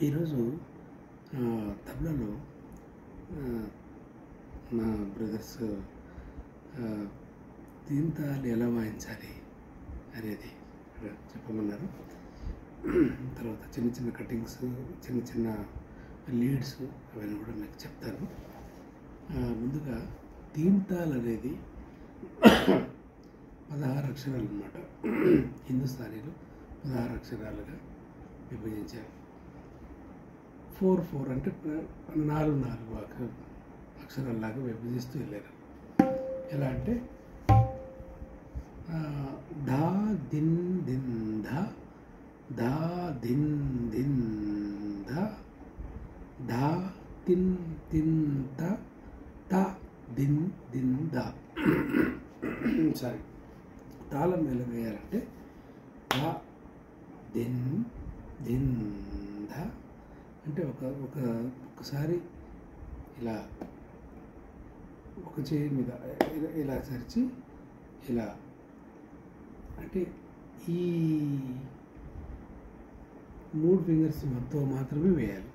ఈరోజు తబలాలో మా బ్రదర్స్ దీంతాలు ఎలా వాయించాలి అనేది చెప్పమన్నారు. తర్వాత చిన్న చిన్న కటింగ్స్, చిన్న చిన్న లీడ్స్ అవన్నీ కూడా మీకు చెప్తాను. ముందుగా దీంతాల్ అనేది 16 అక్షరాలు అన్నమాట. హిందుస్థానీలో 16 అక్షరాలుగా విభజించారు. 4 అంటే 4 అక్షరాల్లాగా విభజిస్తూ వెళ్ళారు. ఎలా అంటే ధా దిన్ దిన్ ధ, ధా దిన్ దిన్ ధ, ధా తిన్ తిన్ త, త దిన్ దిన్ ద. సారీ, తాళం ఎలా వేయాలంటే ధా దిన్ దిన్ ధ అంటే ఒకసారి ఇలా ఒక చేయి మీద ఇలా సరిచి ఇలా అంటే ఈ 3 ఫింగర్స్ మొత్తం మాత్రమే వేయాలి.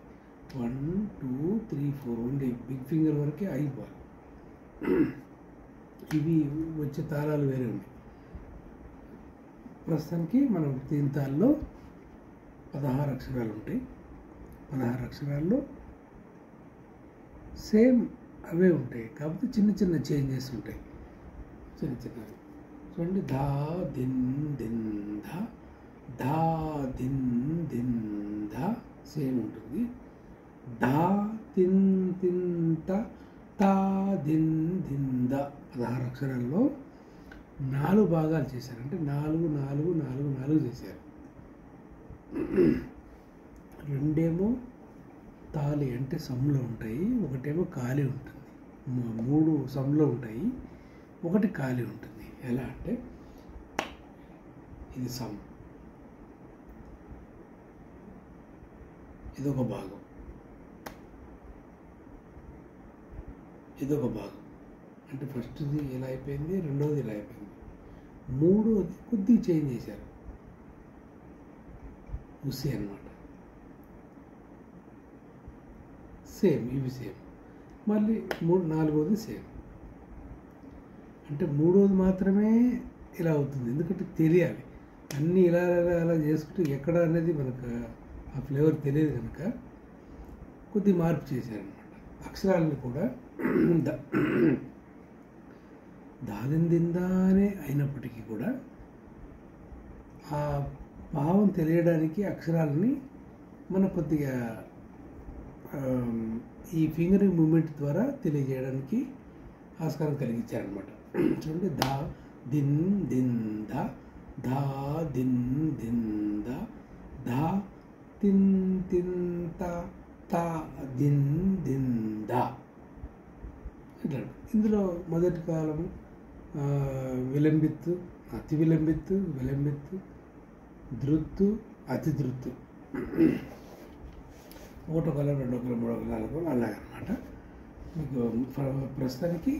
1 2 3 4 ఓన్లీ బిగ్ ఫింగర్ వరకే అయిపోవాలి. ఇవి వచ్చే తాళాలు వేరే ఉన్నాయి. ప్రస్తుతానికి మనం దీంతాల్లో 16 అక్షరాలు ఉంటాయి. 16 అక్షరాల్లో సేమ్ అవే ఉంటాయి, కాకపోతే చిన్న చిన్న చేంజెస్ ఉంటాయి. చిన్న చిన్నవి చూడండి. ధా దిన్ దిన్ ధ, ధా దిన్ దిన్ ధ సేమ్ ఉంటుంది. ధా తిన్ తిన్ త, తా దిన్ దిన్ ద. 16 అక్షరాల్లో 4 భాగాలు చేశారు. అంటే 4 4 4 4 చేశారు. రెండేమో తాలి అంటే సమ్లో ఉంటాయి, ఒకటేమో ఖాళీ ఉంటుంది. 3 సమ్లో ఉంటాయి, ఒకటి ఖాళీ ఉంటుంది. ఎలా అంటే ఇది సమ్, ఇదొక భాగం, ఇదొక భాగం. అంటే ఫస్ట్ది ఇలా అయిపోయింది, రెండవది ఇలా అయిపోయింది, మూడవది కొద్దిగా చేంజ్ చేశారు. ఉసి అన్నమాట. సేమ్, ఇవి సేమ్. మళ్ళీ 4వది సేమ్. అంటే 3వది మాత్రమే ఇలా అవుతుంది, ఎందుకంటే తెలియాలి. అన్నీ ఇలా అలా చేసుకుంటూ ఎక్కడ అనేది మనకు ఆ ఫ్లేవర్ తెలియదు కనుక కొద్దిగా మార్పు చేశారనమాట. అక్షరాలని కూడా దాదిందానే అయినప్పటికీ కూడా ఆ భావం తెలియడానికి అక్షరాలని మన కొద్దిగా ఈ ఫింగరింగ్ మూమెంట్ ద్వారా తెలియజేయడానికి ఆస్కారం కలిగించారనమాట. చూడండి. ధా దిన్ దిన్ ధ, ధా దిన్ దిన్ ధ, ధా తిన్ తిన్ త, తా దిన్ దిన్ ధ. ఇట్లా ఇందులో మొదటి కాలము విలంబిత్తు, అతి విలంబిత్తు, విలంబిత్తు, ధృత్తు, అతి ధృత్తు, 1వ కాలం, 2వ కాలం, 3వ కాలం, 4వ కాలం అలాగనమాట. మీకు ప్రస్తుతానికి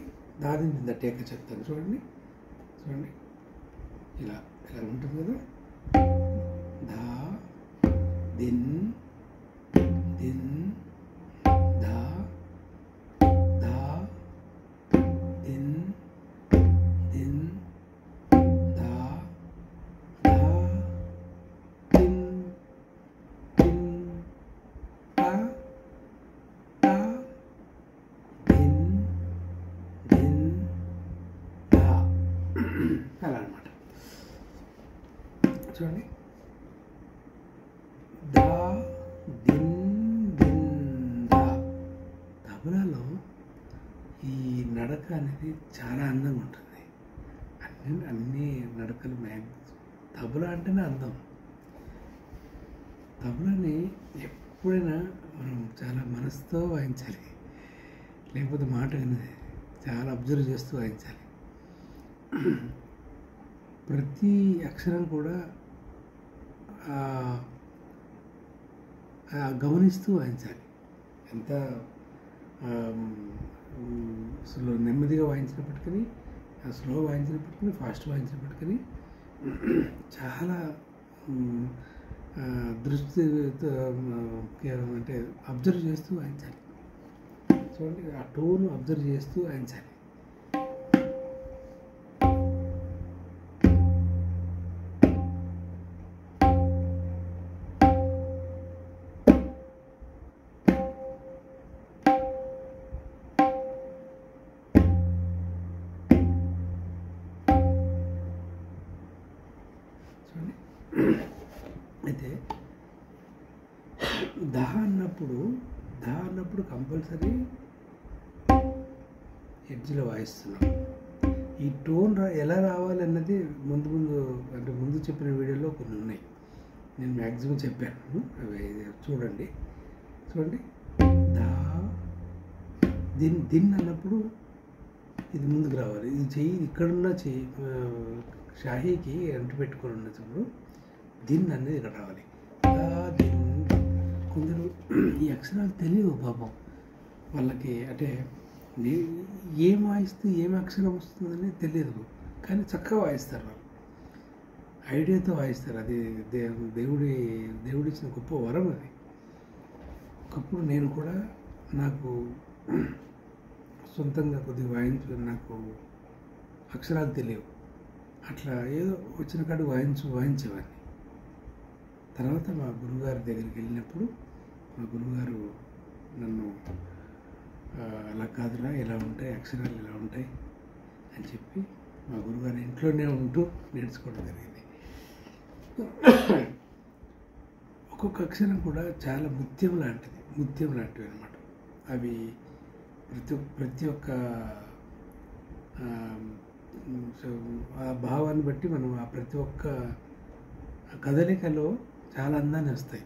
దాదింది టేక చెప్తాను. చూడండి చూడండి, ఇలా ఇలా ఉంటుంది కదా. ధా దిన్ దిన్ ధా, ధా దిన్ దిన్ ధా, ధా తిన్ తిన్ తా, తా దిన్ దిన్ ధా. అలా అనమాట. చూడండి. ధా దిన్ దిన్ ధా. తబలాలో ఈ నడక అనేది చాలా అందంగా ఉంటుంది. అన్ని నడకలు తబలా అంటేనే అందం. తబలాని ఎప్పుడైనా మనం చాలా మనసుతో వాయించాలి, లేకపోతే మాట వినది. చాలా అబ్జర్వ్ చేస్తూ వాయించాలి. ప్రతి అక్షరం కూడా గమనిస్తూ వాయించాలి. ఎంత నెమ్మదిగా వాయించినప్పటికీ, స్లో వాయించినప్పటికీ, ఫాస్ట్ వాయించినప్పటికీ చాలా దృష్టితో అంటే అబ్జర్వ్ చేస్తూ వాయించాలి. చూడండి, ఆ టోన్ అబ్జర్వ్ చేస్తూ వాయించాలి. అయితే ధ అన్నప్పుడు కంపల్సరీ ఎడ్జ్లో వాయిస్తున్నాం. ఈ టోన్ ఎలా రావాలన్నది ముందు చెప్పిన వీడియోలో కొన్ని ఉన్నాయి, నేను మ్యాక్సిమం చెప్పాను, అవి చూడండి. ధ దిన్ అన్నప్పుడు ఇది ముందుకు రావాలి. ఇది చెయ్యి ఇక్కడున్న చెయ్యి షాహీకి అంటు పెట్టుకొని ఉన్నప్పుడు దిన్ అనేది ఇక్కడ రావాలి. దిన్. కొందరు ఈ అక్షరాలు తెలియదు పాపం వాళ్ళకి, అంటే ఏం వాయిస్తే ఏం అక్షరం వస్తుందని తెలియదు, కానీ చక్కగా వాయిస్తారు వాళ్ళు, ఐడియాతో వాయిస్తారు. అది దేవుడిచ్చిన గొప్ప వరం అది. ఒకప్పుడు నేను కూడా నాకు సొంతంగా కొద్దిగా నాకు అక్షరాలు తెలియవు, అట్లా ఏదో వచ్చిన కాడు వాయించేవాడిని. తర్వాత మా గురువుగారి దగ్గరికి వెళ్ళినప్పుడు మా గురువుగారు నన్ను అలా కాదురా, ఇలా ఉంటాయి అక్షరాలు, ఇలా ఉంటాయి అని చెప్పి మా గురువుగారు ఇంట్లోనే ఉంటూ నేర్చుకోవడం జరిగింది. ఒక్కొక్క అక్షరం కూడా చాలా ముత్యం లాంటివి అన్నమాట. అవి ప్రతి ఒక్క ఆ భావాన్ని బట్టి మనం ఆ ప్రతి ఒక్క కదలికలో చాలా అందాన్ని వస్తాయి.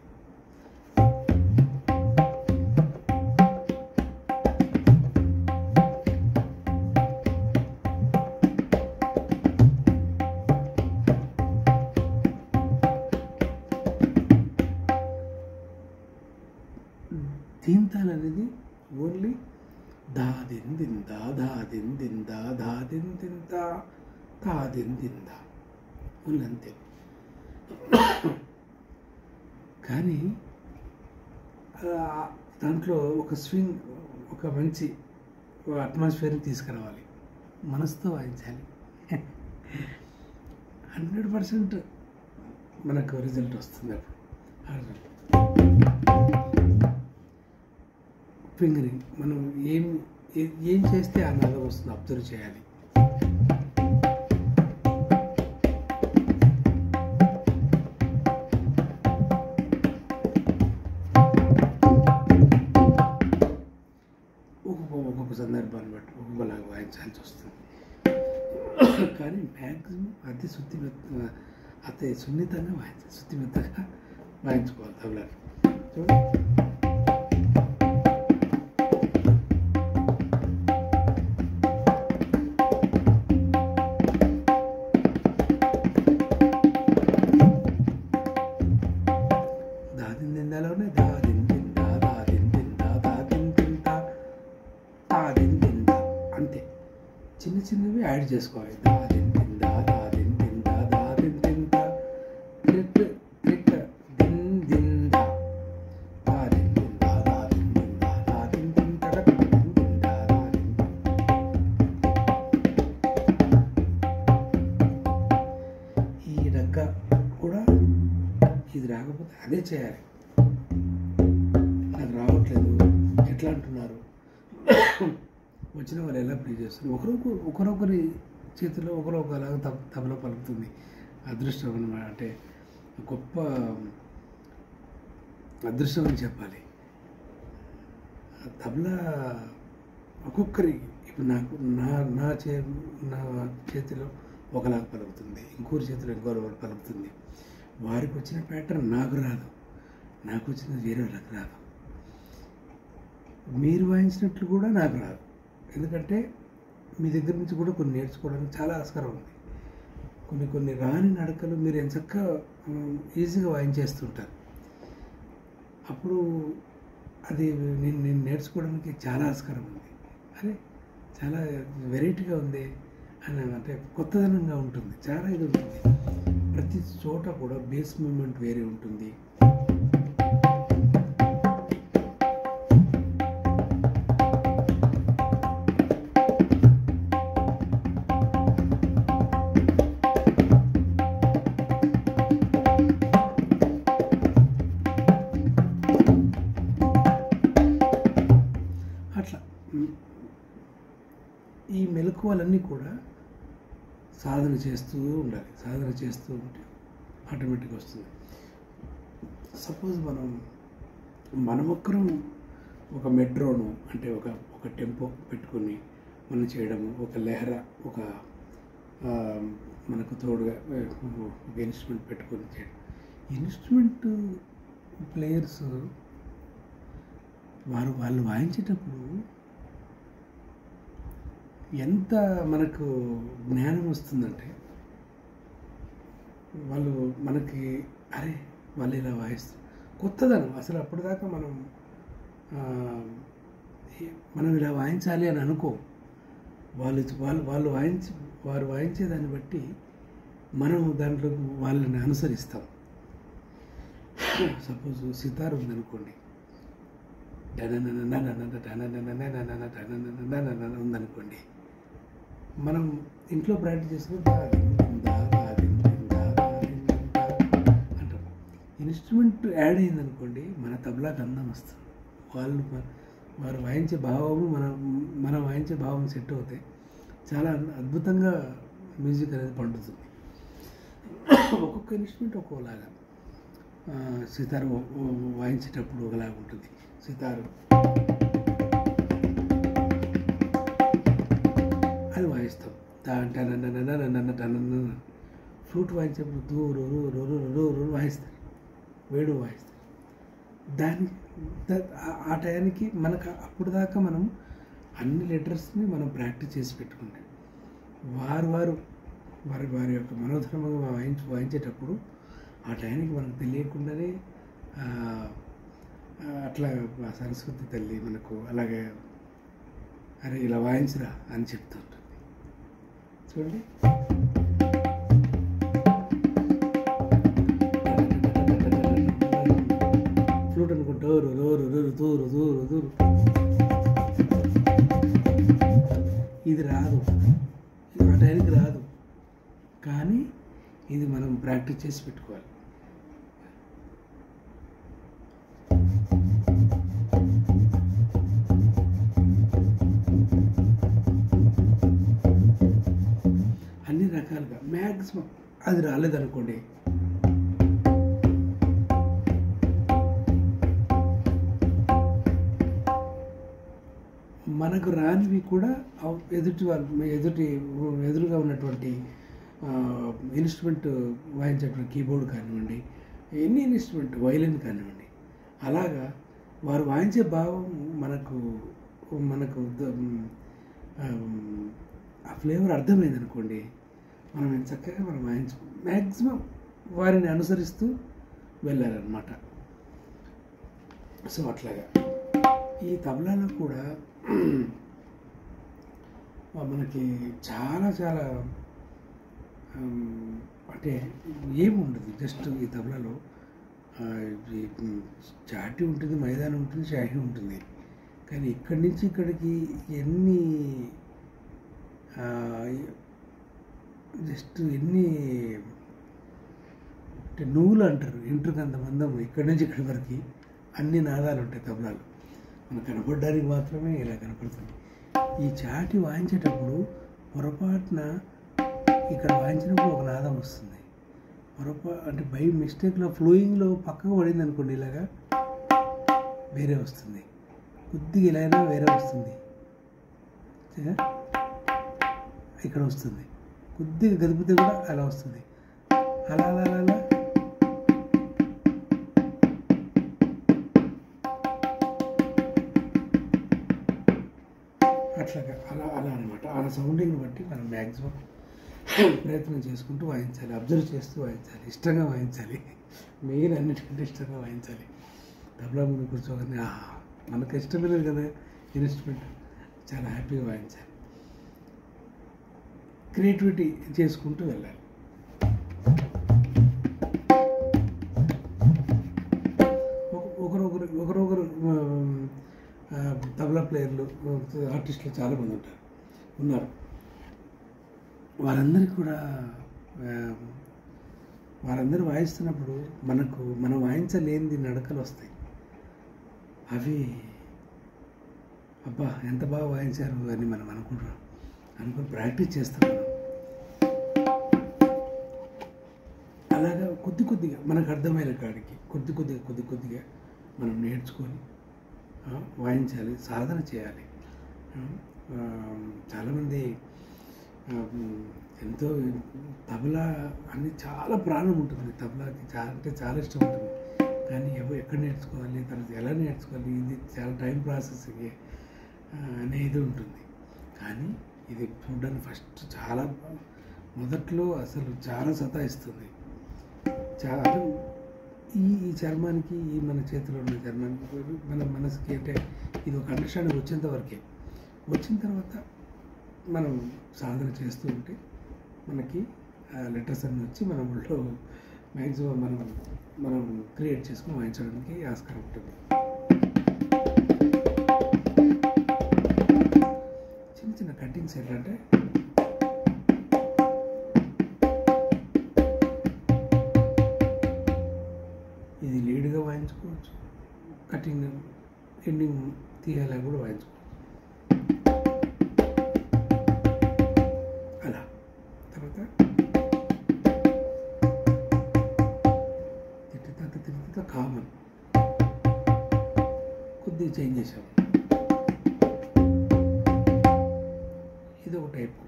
దీంతాలు అనేది ఓన్లీ దా దిన్ దిందా దా దిన్ దిందా దా దిన్ దిందా దా దిన్ దిందా ఓన్లీ అంతే. కానీ దాంట్లో ఒక స్వింగ్, ఒక మంచి అట్మాస్ఫియర్ని తీసుకురావాలి, మనసుతో వాయించాలి. 100% మనకు రిజల్ట్ వస్తుంది. అప్పుడు ఫింగరింగ్ మనం ఏం చేస్తే ఆ నాదం వస్తుంది అబ్జర్వ్ చేయాలి. ఒక్కొక్క సందర్భాన్ని బట్టి ఒక్కొక్కలాగా వాయించాల్సి వస్తుంది. కానీ మ్యాక్సిమం అతి సున్నితంగా వాయించాలి, శుద్ధిమెత్తగా వాయించుకోవాలి తబలాని. దాదిందిందాలోనే దాదిందిందా దాదిందిందా దాదిందిందా దాదిందిందా అంతే. చిన్నవి యాడ్ చేసుకోవాలి. దాదిందిందా దాదిందిందా దాదిందిందా ట్రిక్ దిందిందా దాదిందిందా దాదిందిందా దాదిందిందా దాదిందిందా దాదిందిందా. ఈ రగ్గ కూడా ఇది రాకపోతే అదే చేయాలి. నాకు రావట్లేదు ఎట్లా అంటున్నారు, వచ్చిన వాళ్ళు ఎలా ప్లే చేస్తున్నారు, ఒకరొకరి చేతిలో ఒకలాగా తబలా పలుకుతుంది. అదృష్టం అన్నమాట, అంటే గొప్ప అదృష్టం అని చెప్పాలి. తబలా ఒక్కొక్కరి ఇప్పుడు నాకు నా చేతిలో ఒకలాగా పలుకుతుంది, ఇంకోరి చేతిలో ఇంకోరు పలుకుతుంది. వారికి వచ్చిన ప్యాటర్న్ నాకు రాదు, నాకు వచ్చినది వేరే వాళ్ళకి రాదు. మీరు వాయించినట్లు కూడా నాకు రాదు, ఎందుకంటే మీ దగ్గర నుంచి కూడా కొన్ని నేర్చుకోవడానికి చాలా ఆస్కారం ఉంది. కొన్ని రాని నడకలు మీరు ఎంచక్కా ఈజీగా వాయించేస్తుంటారు. అప్పుడు అది నేను నేర్చుకోవడానికి చాలా ఆస్కారం ఉంది. అరే చాలా వెరైటీగా ఉంది అని, అంటే కొత్తదనంగా ఉంటుంది, చాలా ఇది ఉంటుంది. ప్రతి చోట కూడా బేస్ మూమెంట్ వేరే ఉంటుంది. అట్లా ఈ మెలకువలన్నీ కూడా సాధన చేస్తూ ఉండాలి. సాధన చేస్తూ ఉంటే ఆటోమేటిక్గా వస్తుంది. సపోజ్ మనమొక్కరం ఒక మెట్రోను అంటే ఒక టెంపో పెట్టుకొని మనం చేయడము, ఒక లెహరా, ఒక మనకు తోడుగా ఒక ఇన్స్ట్రుమెంట్ పెట్టుకొని చేయడం. ఇన్స్ట్రుమెంట్ ప్లేయర్స్ వాళ్ళు వాయించేటప్పుడు ఎంత మనకు జ్ఞానం వస్తుందంటే, మనకి అరే వాళ్ళు ఇలా వాయిస్తారు కొత్తదనం. అసలు అప్పటిదాకా మనం ఇలా వాయించాలి అని అనుకో. వాళ్ళు వారు వాయించేదాన్ని బట్టి మనం దాంట్లో వాళ్ళని అనుసరిస్తాం. సపోజ్ సితార్ ఉందనుకోండి, ఉందనుకోండి, మనం ఇంట్లో ప్రాక్టీస్ చేసుకుంటే అంటాం. ఇన్స్ట్రుమెంట్ యాడ్ అయిందనుకోండి, మన తబలాకి అందం వస్తుంది. వారు వాయించే భావము మనం వాయించే భావం సెట్ అవుతాయి. చాలా అద్భుతంగా మ్యూజిక్ అనేది పండుతుంది. ఒక్కొక్క ఇన్స్ట్రుమెంట్ ఒక్కోలాగా. సితార్ వాయించేటప్పుడు ఒకలాగా ఉంటుంది. సితారు అది వాయిస్తాం. ఫ్లూట్ వాయించేప్పుడు దూరు వాయిస్తారు, వేడు వాయిస్తారు. ఆ టయానికి మనకు అప్పుడు దాకా మనం అన్ని లెటర్స్ని మనం ప్రాక్టీస్ చేసి పెట్టుకుంటాం. వారి యొక్క మనోధర్మంగా వాయించేటప్పుడు ఆ టయానికి మనకు తెలియకుండానే అట్లా సరస్వతి తల్లి మనకు అలాగే అరే ఇలా వాయించరా అని చెప్తుంటుంది. చూడండి, ఫ్లూట్ అనుకుంటారు దూరు ఇది రాదు, ఆ టైంకి రాదు. కానీ ఇది మనం ప్రాక్టీస్ చేసి పెట్టుకోవాలి. అన్ని రకాలుగా మ్యాక్సిమం అది రాలేదనుకోండి, మనకు రానివి కూడా ఎదురుగా ఉన్నటువంటి ఇన్స్ట్రుమెంట్ వాయించేటువంటి కీబోర్డ్ కానివ్వండి, ఎన్ని ఇన్స్ట్రుమెంట్, వైలిన్ కానివ్వండి, అలాగా వారు వాయించే భావం మనకు ఆ ఫ్లేవర్ అర్థమైంది అనుకోండి, మనం చక్కగా మనం మ్యాక్సిమం వారిని అనుసరిస్తూ వెళ్ళాలన్నమాట. సో అట్లాగా ఈ తబలాలో కూడా మనకి చాలా చాలా అంటే ఏముండదు. జస్ట్ ఈ తబలాలో చాటి ఉంటుంది, మైదానం ఉంటుంది, షాహి ఉంటుంది. కానీ ఇక్కడి నుంచి ఇక్కడికి ఎన్ని అంటే నువ్వులు అంటారు, ఇంటికంత మందం ఇక్కడి నుంచి ఇక్కడి వరకు అన్ని నాదాలు ఉంటాయి తబలాలు. మనకు కనపడడానికి మాత్రమే ఇలా కనపడుతుంది. ఈ చాటి వాయించేటప్పుడు పొరపాటున ఇక్కడ వాయించినప్పుడు ఒక నాదం వస్తుంది. అంటే బై మిస్టేక్లో ఫ్లోయింగ్లో పక్కకు పడింది అనుకోండి, ఇలాగా వేరే వస్తుంది. కొద్దిగా ఇలా అయినా వేరే వస్తుంది, ఇక్కడ వస్తుంది. కొద్దిగా గదిపితే కూడా అలా వస్తుంది. అలా అలా అలా అట్లాగా అలా అనమాట. అలా సౌండింగ్ని బట్టి మనం మ్యాక్సిమం ప్రయత్నం చేసుకుంటూ వాయించాలి, అబ్జర్వ్ చేస్తూ వాయించాలి, ఇష్టంగా వాయించాలి. మెయిన్ అన్నిటికంటే ఇష్టంగా వాయించాలి. తబలా ముందు కూర్చోగానే మనకు ఇష్టమే కదా ఇన్స్ట్రుమెంట్, చాలా హ్యాపీగా వాయించాలి. క్రియేటివిటీ చేసుకుంటూ వెళ్ళాలి. తబలా ప్లేయర్లు ఆర్టిస్టులు చాలామంది ఉన్నారు. వారందరికీ కూడా వారందరూ వాయిస్తున్నప్పుడు మనం వాయించలేనిది నడకలు వస్తాయి. అవి అబ్బా ఎంత బాగా వాయించారు అని మనం అనుకుని ప్రాక్టీస్ చేస్తాం. అలాగా కొద్దిగా మనకు అర్థమైన కాడికి కొద్దిగా మనం నేర్చుకొని వాయించాలి, సాధన చేయాలి. చాలామంది ఎంతో తబలా అని చాలా ప్రాణం ఉంటుంది, తబలాకి చాలా ఇష్టం ఉంటుంది. కానీ ఎక్కడ నేర్చుకోవాలి, తర్వాత ఎలా నేర్చుకోవాలి, ఇది చాలా టైం ప్రాసెస్ అనేది ఉంటుంది. కానీ ఇది చూడడానికి ఫస్ట్ చాలా మొదట్లో అసలు చాలా సతాయిస్తుంది. ఈ చర్మానికి, ఈ మన చేతిలో ఉన్న చర్మానికి, మన మనసుకి అంటే ఇది ఒక అండర్స్టాండింగ్ వచ్చేంత వరకే. వచ్చిన తర్వాత మనం సాధన చేస్తూ ఉంటే మనకి లెటర్స్ అన్నీ వచ్చి మన ఊళ్ళో మ్యాక్సిమం మనం క్రియేట్ చేసుకుని వాయించడానికి ఆస్కారం ఉంటుంది. చిన్న కటింగ్స్ ఎట్లా అంటే ఇది లీడ్గా వాయించుకోవచ్చు, కటింగ్ ఎండింగ్ తీయాలా కూడా వాయించుకోవచ్చు. అలా తర్వాత తిట్టిత కామన్ కొద్దిగా చేంజ్ చేసాము. ఇది ఒక టైపు.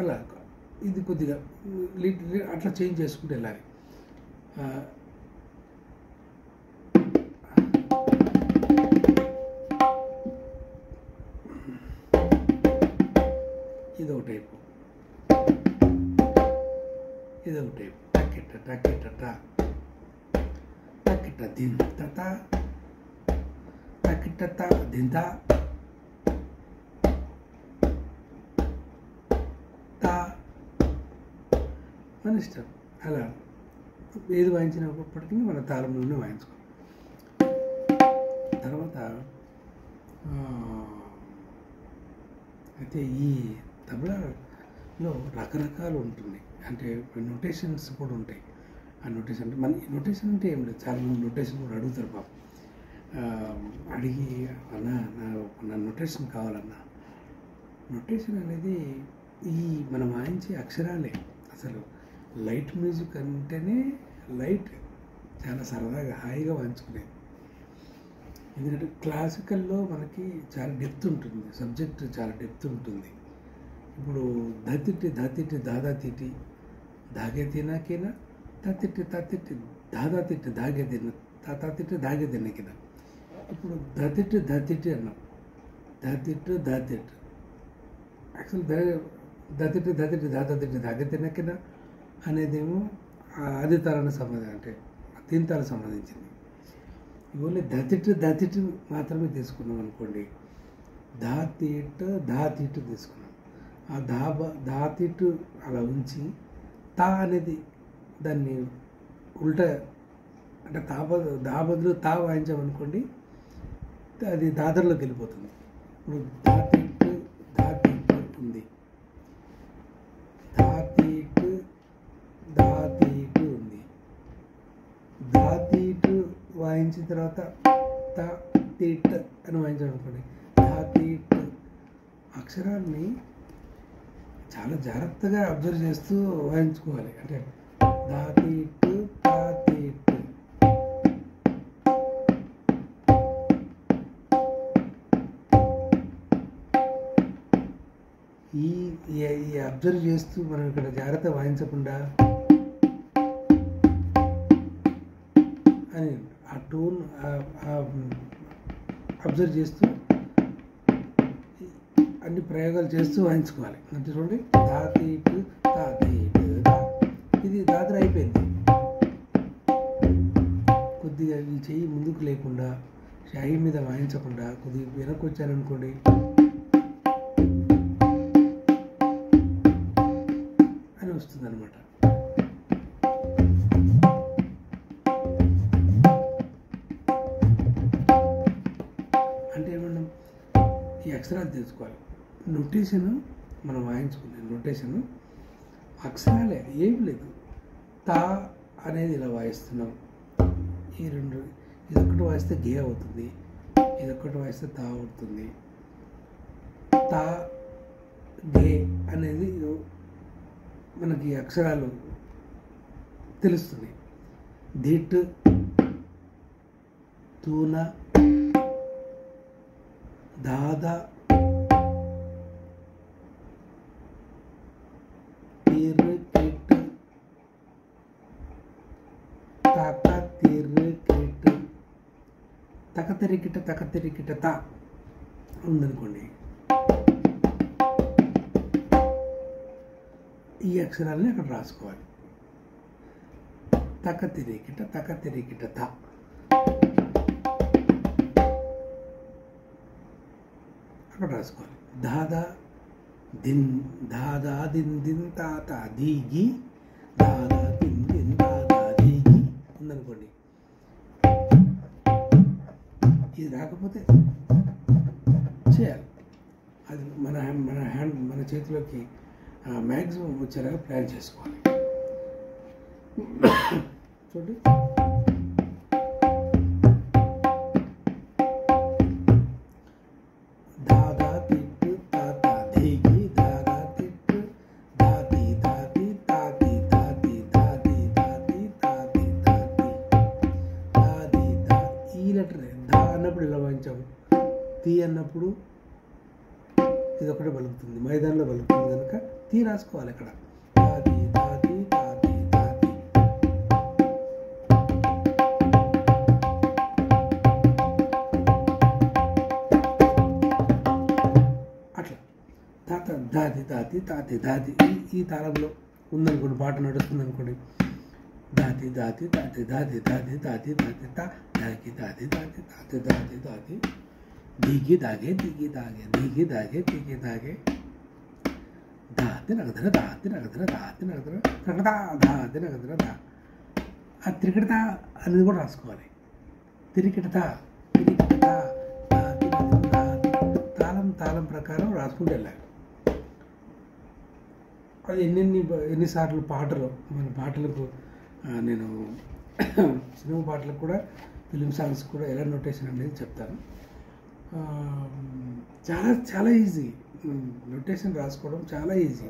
అలా ఇది కొద్దిగా అట్లా చేంజ్ చేసుకుంటే వెళ్ళాలి. ఇదొక టైపు. టకిట దింత దింత మన ఇష్టం. అలా ఏది వాయించినప్పటికీ మన తాళంలోనే వాయించుకోవాలి. తర్వాత అయితే ఈ తబలాలో రకరకాలు ఉంటుంది, అంటే నొటేషన్స్ కూడా ఉంటాయి. ఆ నొటేషన్ అంటే నొటేషన్ అంటే ఏం లేదు, చాలా మంది నొటేషన్ కూడా అడుగుతారు పాపం. అడిగి నా నొటేషన్ కావాలన్నా. నొటేషన్ అనేది మనం వాయించే అక్షరాలే. అసలు లైట్ మ్యూజిక్ అంటేనే లైట్, చాలా సరదాగా హాయిగా వాయించుకునేది. ఎందుకంటే క్లాసికల్లో మనకి చాలా డెప్త్ ఉంటుంది, సబ్జెక్ట్ చాలా డెప్త్ ఉంటుంది. ఇప్పుడు ధతిట్టి దాదా తిట్టి దాగే తినాకేనా, తత్తిట్టి దాదా తిట్టి దాగే తిన్న తిట్టి దాగే తినకినా. ఇప్పుడు ధతిట్టి అన్నాం, దాతిట్టు యాక్చువల్ దతిట్టి దాదా తిట్టి దాగే తినకినా అనేదేమో ఆది తరానికి సంబంధించి, అంటే తింతాలకు సంబంధించింది. ఓన్లీ దతిట్టు మాత్రమే తీసుకున్నాం అనుకోండి, దాతిట్టు తీసుకున్నాం. ఆ దాతిట్టు అలా ఉంచి తా అనేది దాన్ని ఉల్టా, అంటే దా బదులు తా వాయించామనుకోండి అది దాదర్లోకి వెళ్ళిపోతుంది. ఇప్పుడు దాతిట్టు ఉంది, దాతిట్టు ఉంది. దాతిట్టు వాయించిన తర్వాత తిట్ అని వాయించామనుకోండి, దాతిట్టు. అక్షరాన్ని చాలా జాగ్రత్తగా అబ్జర్వ్ చేస్తూ వాయించుకోవాలి. అంటే దాతిట్టు తాతిట్టు. ఈ అబ్జర్వ్ చేస్తూ మనం ఇక్కడ జాగ్రత్త వాయించకుండా అని ఆ టోన్ అబ్జర్వ్ చేస్తూ అన్ని ప్రయోగాలు చేస్తూ వాయించుకోవాలి. అంటే చూడండి, దాతిట్టు తాతిట్టు. ఇది దాదర అయిపోయింది. కొద్దిగా ఈ చెయ్యి ముందుకు లేకుండా, షాయి మీద వాయించకుండా కొద్దిగా వెనక్కి వచ్చారనుకోండి, అని వస్తుంది అనమాట. అక్షరాలు తెలుసుకోవాలి. నొటేషను మనం వాయించుకునే నొటేషను అక్షరాలే, ఏం లేదు. తా అనేది ఇలా వాయిస్తున్నాం. ఈ రెండు, ఇదొక్కటి వాయిస్తే గే అవుతుంది, ఇదొక్కటి వాయిస్తే తా అవుతుంది. తా గే అనేది మనకి అక్షరాలు తెలుస్తుంది. దిట్, తూన, దాదా, తీర్, కిట్, తాక, తీర్, కిట్, తకతెరికిట, తకతెరికిట, తా ఉందనుకోండి. ఈ అక్షరాలని అక్కడ రాసుకోవాలి. తకతెరికిట, తకతెరికిట, తా. అక్కడ రాసుకోవాలి. దాదా దిన్, దాదా దిన్ దిన్ తాత దీగి, దాదా దిన్ దిన్ తాత దీగి ఉందనుకోండి. ఇది రాకపోతే చేయాలి. అది మన చేతిలోకి మ్యాక్సిమం వచ్చేలాగా ప్లాన్ చేసుకోవాలి. చూడండి, దాదా తిట్టు తాత దిగి, దాదా తిట్టు దాది దాది దాది దాది దాది దాది దాది దాది దాది దా. ఈ లెటర్ దా అన్నప్పుడు ఇలా వాయించాము, తీ అన్నప్పుడు ఇది ఒకటే పలుకుతుంది, మైదానంలో పలుకుతుంది కనుక తీ రాసుకోవాలి అక్కడ. దాది దాది దాది దాది. అట్లా తాత దాది దాది దాది దాది. ఈ తాళంలో ఉందనుకోండి, పాట నడుస్తుంది అనుకోండి. దాది దాది దాది దాది దాది దాది దాది దా దాగి దాది దాది దాది దాది దాది దిగి దాగే దిగి దాగే దిగి దాగే దిగి దాగే దాది నగదర దాది నగదర దాది నగదర నగదా దాది నగదర దా. ఆ తిరిగిడతా అనేది కూడా రాసుకోవాలి. తిరిగిడతా తిరిగిడతా దాది దాది. తాళం ప్రకారం రాసుకుంటూ వెళ్ళాలి. అది ఎన్నిసార్లు పాటలు, మన పాటలకు నేను సినిమా పాటలకు కూడా, ఫిలిం సాంగ్స్ కూడా ఎలా నోటేషన్ అనేది చెప్తాను. చాలా చాలా ఈజీ. నోటేషన్ రాసుకోవడం చాలా ఈజీ.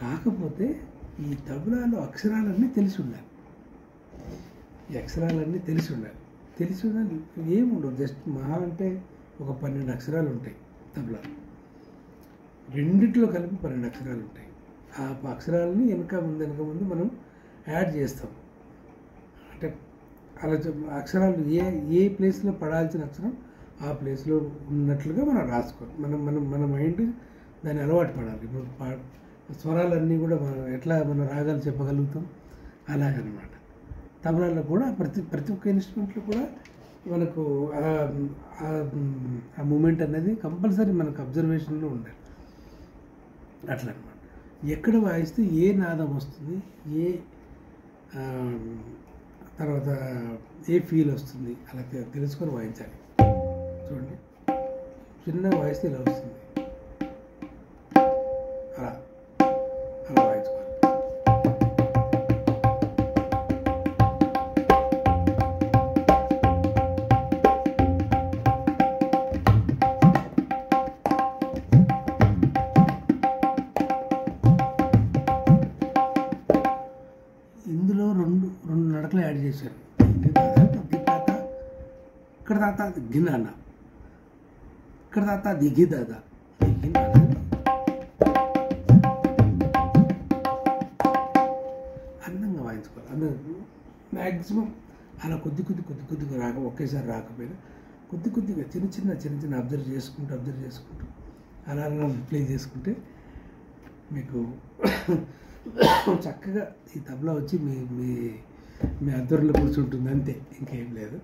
కాకపోతే ఈ తబలాలో అక్షరాలన్నీ తెలిసి ఉండాలి. ఈ అక్షరాలన్నీ తెలిసి ఉండాలి. ఏముండవు, జస్ట్ మహా అంటే ఒక 12 అక్షరాలు ఉంటాయి తబలాలో. రెండిట్లో కలిపి 12 అక్షరాలు ఉంటాయి. ఆ అక్షరాలని వెనక ముందు మనం యాడ్ చేస్తాం. అంటే అలా అక్షరాలు ఏ ప్లేస్లో పడాల్సిన అక్షరం ఆ ప్లేస్లో ఉన్నట్లుగా మనం రాసుకోవాలి. మన మైండ్ దాన్ని అలవాటు పడాలి. ఇప్పుడు స్వరాలన్నీ కూడా మనం రాగాలు చెప్పగలుగుతాం, అలాగనమాట. తబలాలో కూడా ప్రతి ఒక్క ఇన్స్ట్రుమెంట్లో కూడా మనకు ఆ మూమెంట్ అనేది కంపల్సరీ మనకు అబ్జర్వేషన్లో ఉండాలి. అట్లా అనమాట. ఎక్కడ వాయిస్తే ఏ నాదం వస్తుంది, తర్వాత ఏ ఫీల్ వస్తుంది, అలా తెలుసుకొని వాయించాలి. చూడండి, చిన్నగా వాయిస్తే ఇలా వస్తుంది, అలా వాయించుకోవాలి. ఇందులో రెండు నడకలు యాడ్ చేశారు. ఇక్కడ తాత గిన్నాన్న, ఇక్కడ తాత దిగి దాదా అందంగా వాయించుకోవాలి. మ్యాక్సిమం అలా కొద్దిగా ఒకేసారి రాకపోయినా కొద్దిగా చిన్న అబ్జర్వ్ చేసుకుంటూ అలా ప్లే చేసుకుంటే మీకు చక్కగా ఈ తబలా వచ్చి మీ అద్దరులో కూర్చుంటుంది, అంతే, ఇంకేం లేదు.